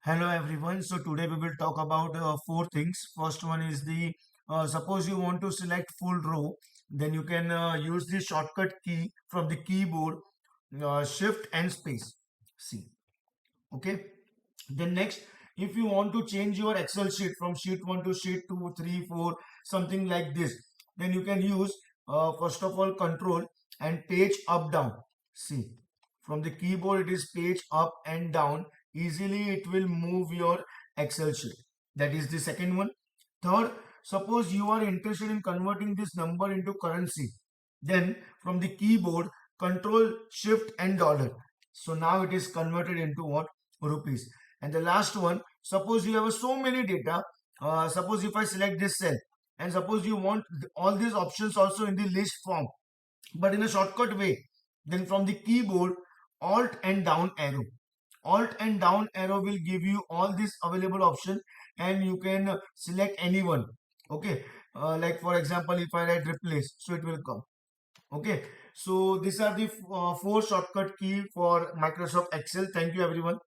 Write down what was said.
Hello everyone. So today we will talk about four things. First one is the suppose you want to select full row, then you can use the shortcut key from the keyboard, shift and space. See, okay. Then next, if you want to change your Excel sheet from sheet 1 to sheet 2, 3, 4, something like this, then you can use first of all control and page up down. See, from the keyboard it is page up and down. Easily it will move your Excel sheet. That is the second one. Third, suppose you are interested in converting this number into currency. Then from the keyboard, control shift and dollar. So now it is converted into what? Rupees. And the last one, suppose you have so many data. Suppose if I select this cell and suppose you want all these options also in the list form, but in a shortcut way, then from the keyboard, alt and down arrow. Alt and down arrow will give you all these available options and you can select anyone. Okay. Like for example, if I write replace, so it will come. Okay. So these are the four shortcut key for Microsoft Excel. Thank you everyone.